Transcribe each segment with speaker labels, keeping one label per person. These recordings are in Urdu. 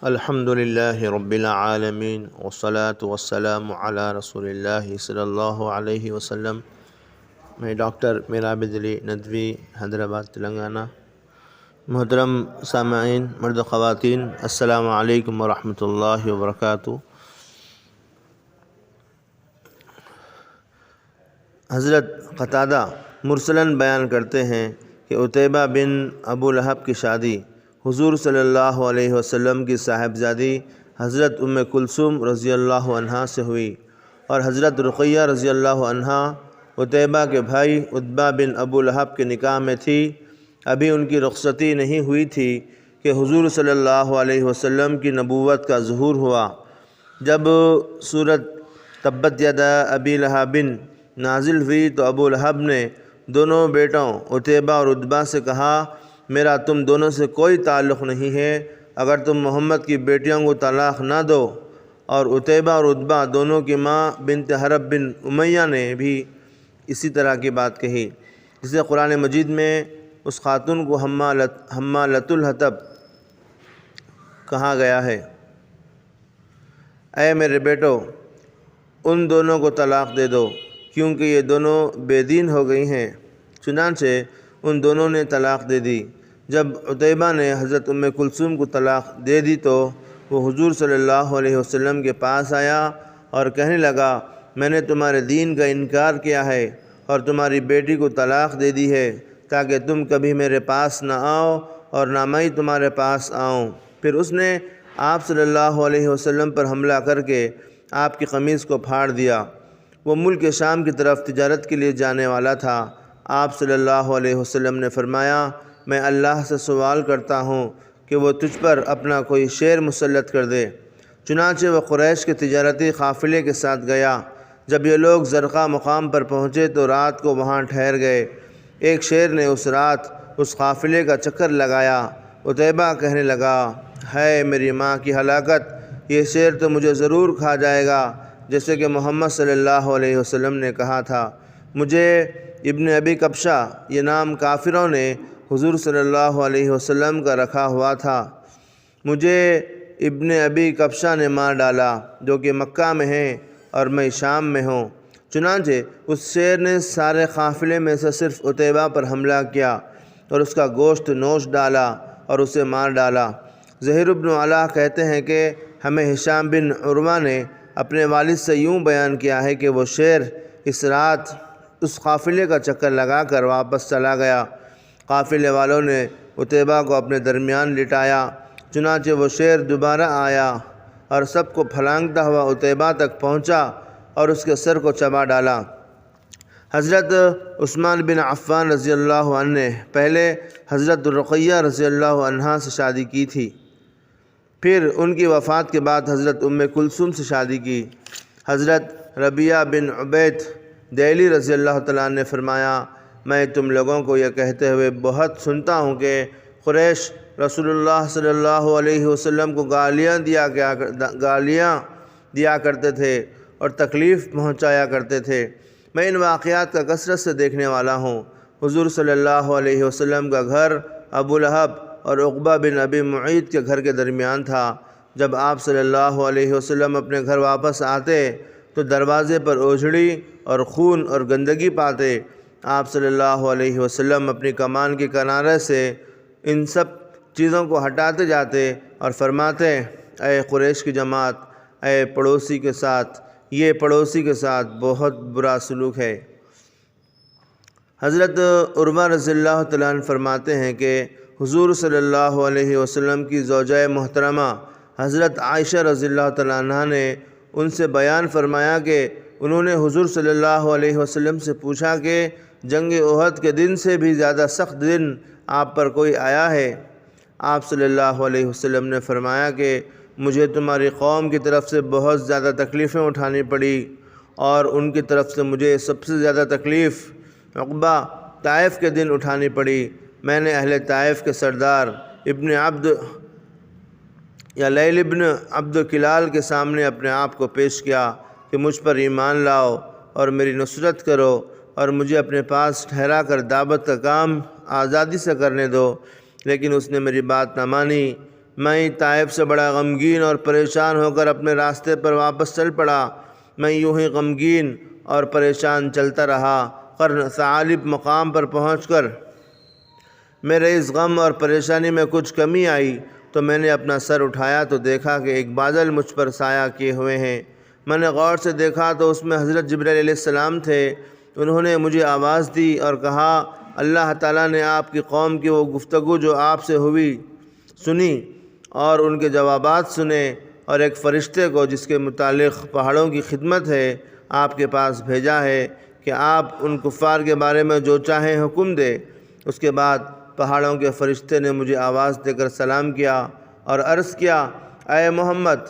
Speaker 1: الحمد للہ رب العالمین والصلاة والسلام علی رسول اللہ صلی اللہ علیہ وسلم۔ میں ڈاکٹر میرابد علی ندوی، حیدرآباد، تلنگانہ۔ محترم سامعین، مرد و خواتین، السلام علیکم ورحمۃ اللہ وبرکاتہ۔ حضرت قتادہ مرسلاً بیان کرتے ہیں کہ عتیبہ بن ابو لہب کی شادی حضور صلی اللہ علیہ وسلم کی صاحبزادی حضرت ام کلثوم رضی اللہ عنہا سے ہوئی، اور حضرت رقیہ رضی اللہ عنہا عتیبہ کے بھائی عتبہ بن ابو لہب کے نکاح میں تھی۔ ابھی ان کی رخصتی نہیں ہوئی تھی کہ حضور صلی اللہ علیہ وسلم کی نبوت کا ظہور ہوا۔ جب سورۃ تبت یدا ابی لہب نازل ہوئی تو ابو لہب نے دونوں بیٹوں عتیبہ اور عتبہ سے کہا، میرا تم دونوں سے کوئی تعلق نہیں ہے، اگر تم محمد کی بیٹیوں کو طلاق نہ دو۔ اور عتیبہ اور عتبہ دونوں کی ماں بنت حرب بن امیہ نے بھی اسی طرح کی بات کہی، جسے قرآن مجید میں اس خاتون کو حمالۃ الحطب کہا گیا ہے۔ اے میرے بیٹو، ان دونوں کو طلاق دے دو، کیونکہ یہ دونوں بے دین ہو گئی ہیں۔ چنانچہ ان دونوں نے طلاق دے دی۔ جب عتیبہ نے حضرت ام کلثوم کو طلاق دے دی تو وہ حضور صلی اللہ علیہ وسلم کے پاس آیا اور کہنے لگا، میں نے تمہارے دین کا انکار کیا ہے اور تمہاری بیٹی کو طلاق دے دی ہے، تاکہ تم کبھی میرے پاس نہ آؤ اور نہ میں تمہارے پاس آؤں۔ پھر اس نے آپ صلی اللہ علیہ وسلم پر حملہ کر کے آپ کی قمیص کو پھاڑ دیا۔ وہ ملک شام کی طرف تجارت کے لیے جانے والا تھا۔ آپ صلی اللہ علیہ وسلم نے فرمایا، میں اللہ سے سوال کرتا ہوں کہ وہ تجھ پر اپنا کوئی شیر مسلط کر دے۔ چنانچہ وہ قریش کے تجارتی قافلے کے ساتھ گیا۔ جب یہ لوگ زرقہ مقام پر پہنچے تو رات کو وہاں ٹھہر گئے۔ ایک شیر نے اس رات اس قافلے کا چکر لگایا۔ عتیبہ کہنے لگا، ہے میری ماں کی ہلاکت، یہ شیر تو مجھے ضرور کھا جائے گا، جیسے کہ محمد صلی اللہ علیہ وسلم نے کہا تھا۔ مجھے ابن ابی کبشہ، یہ نام کافروں نے حضور صلی اللہ علیہ وسلم کا رکھا ہوا تھا، مجھے ابن ابی کبشہ نے مار ڈالا، جو کہ مکہ میں ہیں اور میں شام میں ہوں۔ چنانچہ اس شیر نے سارے قافلے میں سے صرف عتیبہ پر حملہ کیا اور اس کا گوشت نوش ڈالا اور اسے مار ڈالا۔ زہیر بن علاء کہتے ہیں کہ ہمیں ہشام بن عروہ نے اپنے والد سے یوں بیان کیا ہے کہ وہ شیر اس رات اس قافلے کا چکر لگا کر واپس چلا گیا۔ قافلے والوں نے عتیبہ کو اپنے درمیان لٹایا، چنانچہ وہ شیر دوبارہ آیا اور سب کو پھلانگتا ہوا عتیبہ تک پہنچا اور اس کے سر کو چبا ڈالا۔ حضرت عثمان بن عفان رضی اللہ عنہ نے پہلے حضرت رقیہ رضی اللہ عنہا سے شادی کی تھی، پھر ان کی وفات کے بعد حضرت ام کلثوم سے شادی کی۔ حضرت ربیعہ بن عبید دیلی رضی اللہ تعالیٰ عنہ نے فرمایا، میں تم لوگوں کو یہ کہتے ہوئے بہت سنتا ہوں کہ قریش رسول اللہ صلی اللہ علیہ وسلم کو گالیاں دیا کرتے تھے اور تکلیف پہنچایا کرتے تھے۔ میں ان واقعات کا کثرت سے دیکھنے والا ہوں۔ حضور صلی اللہ علیہ وسلم کا گھر ابو لہب اور عقبہ بن ابی معیط کے گھر کے درمیان تھا۔ جب آپ صلی اللہ علیہ وسلم اپنے گھر واپس آتے تو دروازے پر اوجھڑی اور خون اور گندگی پاتے۔ آپ صلی اللہ علیہ وسلم اپنی کمان کے کنارے سے ان سب چیزوں کو ہٹاتے جاتے اور فرماتے، اے قریش کی جماعت، اے پڑوسی کے ساتھ، یہ پڑوسی کے ساتھ بہت برا سلوک ہے۔ حضرت عروہ رضی اللہ تعالیٰ عنہ فرماتے ہیں کہ حضور صلی اللہ علیہ وسلم کی زوجہ محترمہ حضرت عائشہ رضی اللہ تعالیٰ عنہ نے ان سے بیان فرمایا کہ انہوں نے حضور صلی اللہ علیہ وسلم سے پوچھا کہ جنگ احد کے دن سے بھی زیادہ سخت دن آپ پر کوئی آیا ہے؟ آپ صلی اللہ علیہ وسلم نے فرمایا کہ مجھے تمہاری قوم کی طرف سے بہت زیادہ تکلیفیں اٹھانی پڑی، اور ان کی طرف سے مجھے سب سے زیادہ تکلیف عقبہ طائف کے دن اٹھانی پڑی۔ میں نے اہل طائف کے سردار لیل ابن عبد کلال کے سامنے اپنے آپ کو پیش کیا کہ مجھ پر ایمان لاؤ اور میری نصرت کرو اور مجھے اپنے پاس ٹھہرا کر دعوت کا کام آزادی سے کرنے دو، لیکن اس نے میری بات نہ مانی۔ میں طائف سے بڑا غمگین اور پریشان ہو کر اپنے راستے پر واپس چل پڑا۔ میں یوں ہی غمگین اور پریشان چلتا رہا۔ قرن ثعالب مقام پر پہنچ کر میرے اس غم اور پریشانی میں کچھ کمی آئی تو میں نے اپنا سر اٹھایا تو دیکھا کہ ایک بادل مجھ پر سایہ کیے ہوئے ہیں۔ میں نے غور سے دیکھا تو اس میں حضرت جبرائیل علیہ السلام تھے۔ انہوں نے مجھے آواز دی اور کہا، اللہ تعالیٰ نے آپ کی قوم کی وہ گفتگو جو آپ سے ہوئی سنی اور ان کے جوابات سنے، اور ایک فرشتے کو جس کے متعلق پہاڑوں کی خدمت ہے آپ کے پاس بھیجا ہے کہ آپ ان کفار کے بارے میں جو چاہیں حکم دے۔ اس کے بعد پہاڑوں کے فرشتے نے مجھے آواز دے کر سلام کیا اور عرض کیا، اے محمد،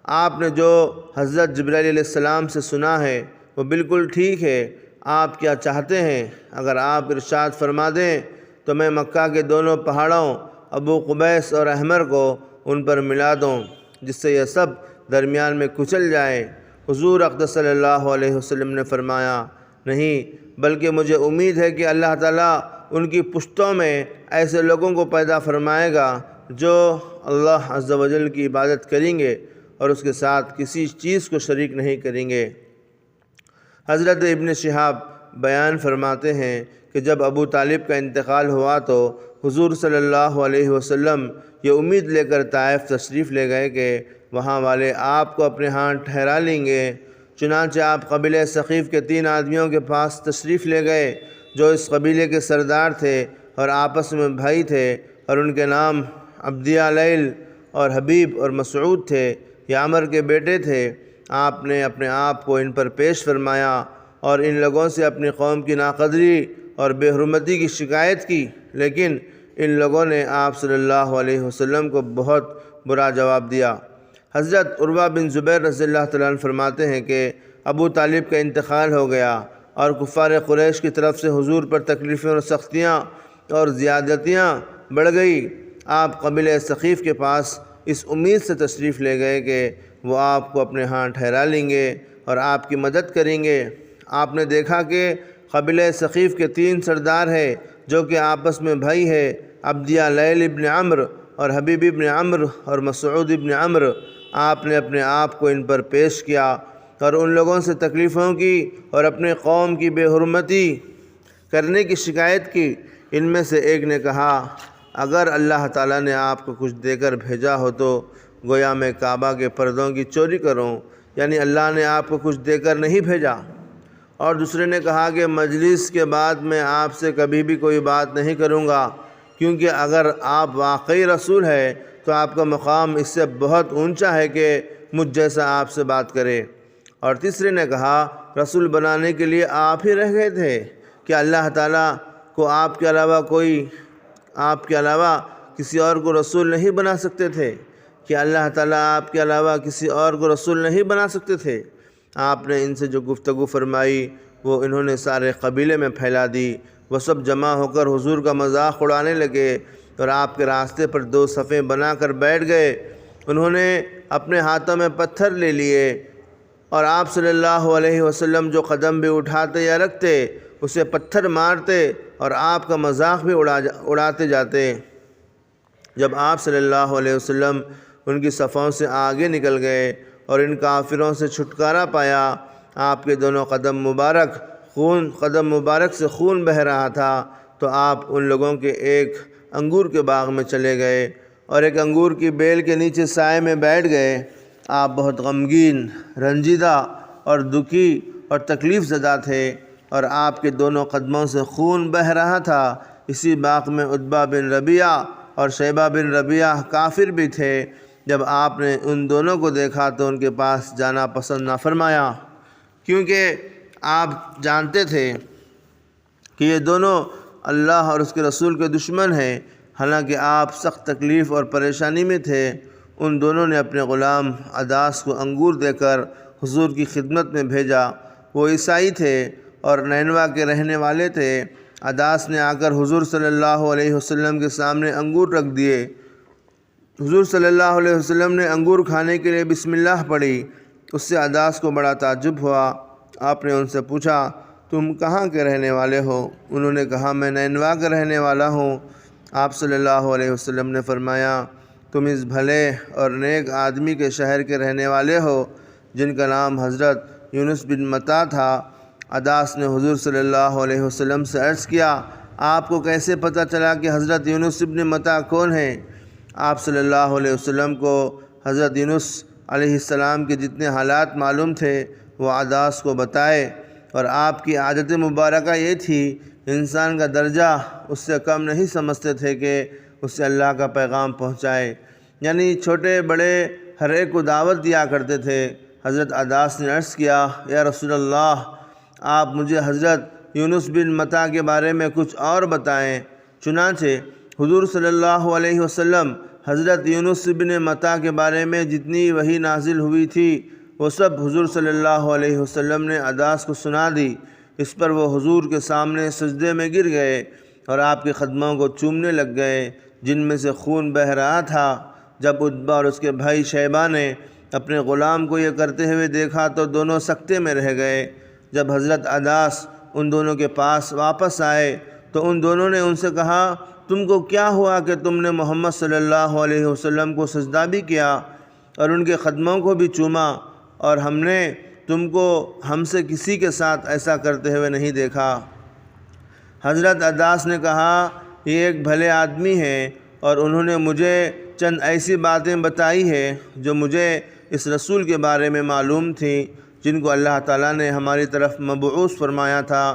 Speaker 1: آپ نے جو حضرت جبرائیل علیہ السلام سے سنا ہے وہ بالکل ٹھیک ہے۔ آپ کیا چاہتے ہیں؟ اگر آپ ارشاد فرما دیں تو میں مکہ کے دونوں پہاڑوں ابو قبیس اور احمر کو ان پر ملا دوں جس سے یہ سب درمیان میں کچل جائے۔ حضور اقدس صلی اللہ علیہ وسلم نے فرمایا، نہیں، بلکہ مجھے امید ہے کہ اللہ تعالیٰ ان کی پشتوں میں ایسے لوگوں کو پیدا فرمائے گا جو اللہ عز و جل کی عبادت کریں گے اور اس کے ساتھ کسی چیز کو شریک نہیں کریں گے۔ حضرت ابن شہاب بیان فرماتے ہیں کہ جب ابو طالب کا انتقال ہوا تو حضور صلی اللہ علیہ وسلم یہ امید لے کر طائف تشریف لے گئے کہ وہاں والے آپ کو اپنے ہاں ٹھہرا لیں گے۔ چنانچہ آپ قبیلہ ثقیف کے 3 آدمیوں کے پاس تشریف لے گئے جو اس قبیلے کے سردار تھے اور آپس میں بھائی تھے، اور ان کے نام عبدیہ لیل اور حبیب اور مسعود تھے، یہ عمر کے بیٹے تھے۔ آپ نے اپنے آپ کو ان پر پیش فرمایا اور ان لوگوں سے اپنی قوم کی ناقدری اور بے حرمتی کی شکایت کی، لیکن ان لوگوں نے آپ صلی اللہ علیہ وسلم کو بہت برا جواب دیا۔ حضرت عروہ بن زبیر رضی اللہ تعالیٰ عنہ فرماتے ہیں کہ ابو طالب کا انتقال ہو گیا اور کفار قریش کی طرف سے حضور پر تکلیفیں اور سختیاں اور زیادتیاں بڑھ گئی۔ آپ قبیلہ ثقیف کے پاس اس امید سے تشریف لے گئے کہ وہ آپ کو اپنے ہاں ٹھہرا لیں گے اور آپ کی مدد کریں گے۔ آپ نے دیکھا کہ قبیلہ ثقیف کے 3 سردار ہیں جو کہ آپس میں بھائی ہے، عبدیہ لیل ابن عمرو اور حبیب ابن عمرو اور مسعود ابن عمرو۔ آپ نے اپنے آپ کو ان پر پیش کیا اور ان لوگوں سے تکلیفوں کی اور اپنے قوم کی بے حرمتی کرنے کی شکایت کی۔ ان میں سے ایک نے کہا، اگر اللہ تعالیٰ نے آپ کو کچھ دے کر بھیجا ہو تو گویا میں کعبہ کے پردوں کی چوری کروں، یعنی اللہ نے آپ کو کچھ دے کر نہیں بھیجا۔ اور دوسرے نے کہا کہ مجلس کے بعد میں آپ سے کبھی بھی کوئی بات نہیں کروں گا، کیونکہ اگر آپ واقعی رسول ہے تو آپ کا مقام اس سے بہت اونچا ہے کہ مجھ جیسا آپ سے بات کرے۔ اور تیسرے نے کہا، رسول بنانے کے لیے آپ ہی رہ گئے تھے، کہ اللہ تعالیٰ کو آپ کے علاوہ کسی اور کو رسول نہیں بنا سکتے تھے، کہ اللہ تعالیٰ آپ کے علاوہ کسی اور کو رسول نہیں بنا سکتے تھے۔ آپ نے ان سے جو گفتگو فرمائی وہ انہوں نے سارے قبیلے میں پھیلا دی۔ وہ سب جمع ہو کر حضور کا مذاق اڑانے لگے اور آپ کے راستے پر 2 صفیں بنا کر بیٹھ گئے۔ انہوں نے اپنے ہاتھوں میں پتھر لے لیے اور آپ صلی اللہ علیہ وسلم جو قدم بھی اٹھاتے یا رکھتے اسے پتھر مارتے اور آپ کا مذاق بھی اڑاتے جاتے۔ جب آپ صلی اللہ علیہ وسلم ان کی صفوں سے آگے نکل گئے اور ان کافروں سے چھٹکارا پایا، آپ کے دونوں قدم مبارک سے خون بہہ رہا تھا، تو آپ ان لوگوں کے ایک انگور کے باغ میں چلے گئے اور ایک انگور کی بیل کے نیچے سائے میں بیٹھ گئے۔ آپ بہت غمگین، رنجیدہ اور دکھی اور تکلیف زدہ تھے اور آپ کے دونوں قدموں سے خون بہہ رہا تھا۔ اسی باغ میں عتبہ بن ربیعہ اور شیبہ بن ربیعہ کافر بھی تھے۔ جب آپ نے ان دونوں کو دیکھا تو ان کے پاس جانا پسند نہ فرمایا، کیونکہ آپ جانتے تھے کہ یہ دونوں اللہ اور اس کے رسول کے دشمن ہیں۔ حالانکہ آپ سخت تکلیف اور پریشانی میں تھے۔ ان دونوں نے اپنے غلام عداس کو انگور دے کر حضور کی خدمت میں بھیجا۔ وہ عیسائی تھے اور نینوا کے رہنے والے تھے۔ عداس نے آ کر حضور صلی اللہ علیہ وسلم کے سامنے انگور رکھ دیے۔ حضور صلی اللہ علیہ وسلم نے انگور کھانے کے لیے بسم اللہ پڑھی۔ اس سے عداس کو بڑا تعجب ہوا۔ آپ نے ان سے پوچھا، تم کہاں کے رہنے والے ہو؟ انہوں نے کہا، میں نینوا کا رہنے والا ہوں۔ آپ صلی اللہ علیہ وسلم نے فرمایا، تم اس بھلے اور نیک آدمی کے شہر کے رہنے والے ہو جن کا نام حضرت یونس بن متی تھا۔ عداس نے حضور صلی اللہ علیہ وسلم سے عرض کیا، آپ کو کیسے پتہ چلا کہ حضرت یونس بن متی کون ہیں؟ آپ صلی اللہ علیہ وسلم کو حضرت یونس علیہ السلام کے جتنے حالات معلوم تھے وہ عداس کو بتائے، اور آپ کی عادت مبارکہ یہ تھی انسان کا درجہ اس سے کم نہیں سمجھتے تھے کہ اس سے اللہ کا پیغام پہنچائے، یعنی چھوٹے بڑے ہر ایک کو دعوت دیا کرتے تھے۔ حضرت عداس نے عرض کیا، یا رسول اللہ، آپ مجھے حضرت یونس بن متی کے بارے میں کچھ اور بتائیں۔ چنانچہ حضور صلی اللہ علیہ وسلم حضرت یونس بن متی کے بارے میں جتنی وحی نازل ہوئی تھی وہ سب حضور صلی اللہ علیہ وسلم نے عداس کو سنا دی۔ اس پر وہ حضور کے سامنے سجدے میں گر گئے اور آپ کے قدموں کو چومنے لگ گئے جن میں سے خون بہہ رہا تھا۔ جب عتبہ اور اس کے بھائی شیبہ نے اپنے غلام کو یہ کرتے ہوئے دیکھا تو دونوں سکتے میں رہ گئے۔ جب حضرت عداس ان دونوں کے پاس واپس آئے تو ان دونوں نے ان سے کہا، تم کو کیا ہوا کہ تم نے محمد صلی اللہ علیہ وسلم کو سجدہ بھی کیا اور ان کے قدموں کو بھی چوما، اور ہم نے تم کو ہم سے کسی کے ساتھ ایسا کرتے ہوئے نہیں دیکھا۔ حضرت عداس نے کہا، یہ ایک بھلے آدمی ہیں اور انہوں نے مجھے چند ایسی باتیں بتائی ہے جو مجھے اس رسول کے بارے میں معلوم تھیں جن کو اللہ تعالیٰ نے ہماری طرف مبعوث فرمایا تھا،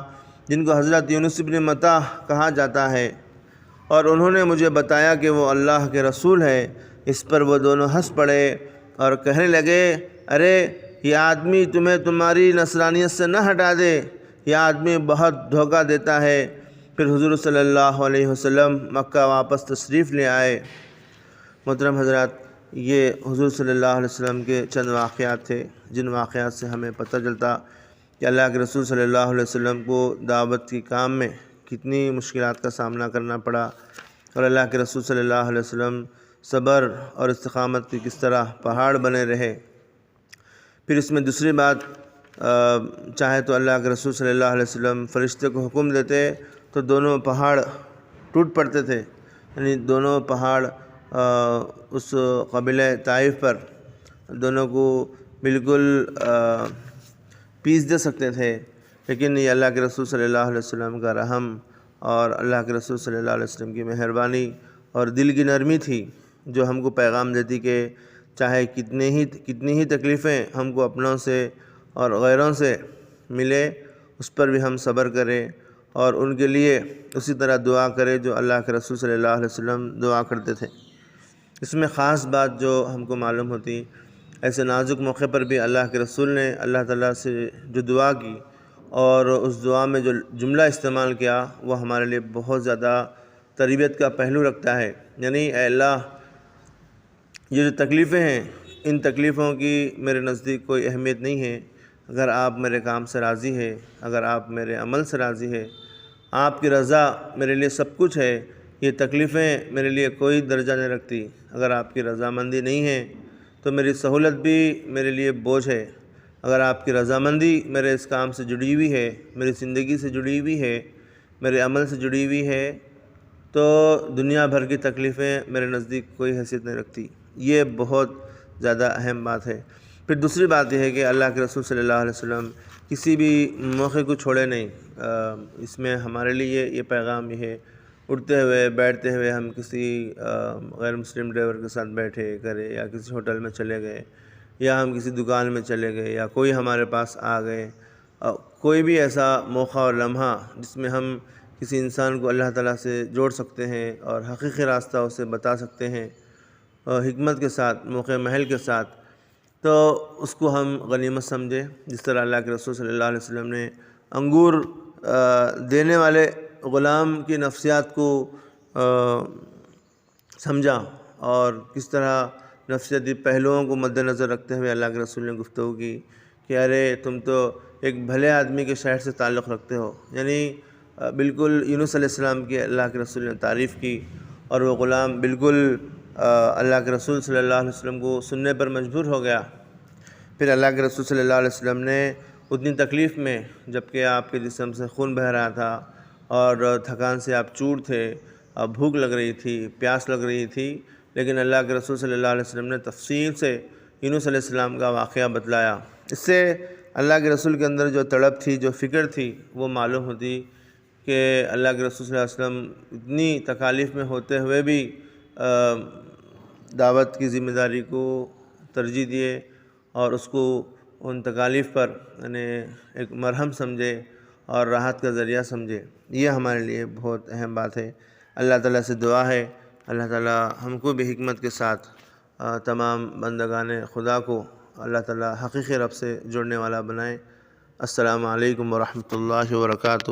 Speaker 1: جن کو حضرت یونس بن متی کہا جاتا ہے، اور انہوں نے مجھے بتایا کہ وہ اللہ کے رسول ہے۔ اس پر وہ دونوں ہنس پڑے اور کہنے لگے، ارے یہ آدمی تمہیں تمہاری نصرانیت سے نہ ہٹا دے، یہ آدمی بہت دھوکہ دیتا ہے۔ پھر حضور صلی اللہ علیہ وسلم مکہ واپس تشریف لے آئے۔ محترم حضرات، یہ حضور صلی اللہ علیہ وسلم کے چند واقعات تھے جن واقعات سے ہمیں پتہ چلتا کہ اللہ کے رسول صلی اللہ علیہ وسلم کو دعوت کی کام میں کتنی مشکلات کا سامنا کرنا پڑا، اور اللہ کے رسول صلی اللہ علیہ وسلم صبر اور استقامت کی کس طرح پہاڑ بنے رہے۔ پھر اس میں دوسری بات، چاہے تو اللہ کے رسول صلی اللہ علیہ وسلم فرشتے کو حکم دیتے تو دونوں پہاڑ ٹوٹ پڑتے تھے، یعنی دونوں پہاڑ اس قبیلہ طائف پر دونوں کو بالکل پیس دے سکتے تھے، لیکن یہ اللہ کے رسول صلی اللہ علیہ وسلم کا رحم اور اللہ کے رسول صلی اللہ علیہ وسلم کی مہربانی اور دل کی نرمی تھی جو ہم کو پیغام دیتی کہ چاہے کتنی ہی تکلیفیں ہم کو اپنوں سے اور غیروں سے ملے، اس پر بھی ہم صبر کریں اور ان کے لیے اسی طرح دعا کریں جو اللہ کے رسول صلی اللہ علیہ وسلم دعا کرتے تھے۔ اس میں خاص بات جو ہم کو معلوم ہوتی، ایسے نازک موقع پر بھی اللہ کے رسول نے اللہ تعالیٰ سے جو دعا کی اور اس دعا میں جو جملہ استعمال کیا وہ ہمارے لیے بہت زیادہ تربیت کا پہلو رکھتا ہے، یعنی اے اللہ، یہ جو تکلیفیں ہیں ان تکلیفوں کی میرے نزدیک کوئی اہمیت نہیں ہے، اگر آپ میرے کام سے راضی ہے، اگر آپ میرے عمل سے راضی ہے، آپ کی رضا میرے لیے سب کچھ ہے، یہ تکلیفیں میرے لیے کوئی درجہ نہیں رکھتی۔ اگر آپ کی رضامندی نہیں ہے تو میری سہولت بھی میرے لیے بوجھ ہے، اگر آپ کی رضامندی میرے اس کام سے جڑی ہوئی ہے، میری زندگی سے جڑی ہوئی ہے، میرے عمل سے جڑی ہوئی ہے، تو دنیا بھر کی تکلیفیں میرے نزدیک کوئی حیثیت نہیں رکھتی۔ یہ بہت زیادہ اہم بات ہے۔ پھر دوسری بات یہ ہے کہ اللہ کے رسول صلی اللہ علیہ وسلم کسی بھی موقع کو چھوڑے نہیں۔ اس میں ہمارے لیے یہ پیغام یہ ہے، اٹھتے ہوئے بیٹھتے ہوئے ہم کسی غیر مسلم ڈرائیور کے ساتھ بیٹھے کرے، یا کسی ہوٹل میں چلے گئے، یا ہم کسی دکان میں چلے گئے، یا کوئی ہمارے پاس آ گئے، کوئی بھی ایسا موقع اور لمحہ جس میں ہم کسی انسان کو اللہ تعالیٰ سے جوڑ سکتے ہیں اور حقیقی راستہ اسے بتا سکتے ہیں حکمت کے ساتھ، موقع محل کے ساتھ، تو اس کو ہم غنیمت سمجھے۔ جس طرح اللہ کے رسول صلی اللہ علیہ وسلم نے انگور دینے والے غلام کی نفسیات کو سمجھا اور کس طرح نفسیاتی پہلوؤں کو مد نظر رکھتے ہوئے اللہ کے رسول نے گفتگو کی کہ ارے تم تو ایک بھلے آدمی کے شہر سے تعلق رکھتے ہو، یعنی بالکل یونس علیہ السلام کی اللہ کے رسول نے تعریف کی، اور وہ غلام بالکل اللہ کے رسول صلی اللہ علیہ وسلم کو سننے پر مجبور ہو گیا۔ پھر اللہ کے رسول صلی اللہ علیہ وسلم نے اتنی تکلیف میں، جبکہ آپ کے جسم سے خون بہہ رہا تھا اور تھکان سے آپ چور تھے، بھوک لگ رہی تھی، پیاس لگ رہی تھی، لیکن اللہ کے رسول صلی اللہ علیہ وسلم نے تفصیل سے یونس علیہ السلام کا واقعہ بتلایا۔ اس سے اللہ کے رسول کے اندر جو تڑپ تھی، جو فکر تھی، وہ معلوم ہوتی کہ اللہ کے رسول صلی اللہ علیہ وسلم اتنی تکالیف میں ہوتے ہوئے بھی دعوت کی ذمہ داری کو ترجیح دیے اور اس کو ان تکالیف پر یعنی ایک مرہم سمجھے اور راحت کا ذریعہ سمجھے۔ یہ ہمارے لیے بہت اہم بات ہے۔ اللہ تعالیٰ سے دعا ہے اللہ تعالیٰ ہم کو بھی حکمت کے ساتھ تمام بندگان خدا کو اللہ تعالیٰ حقیقی رب سے جڑنے والا بنائے۔ السلام علیکم ورحمۃ اللہ وبرکاتہ۔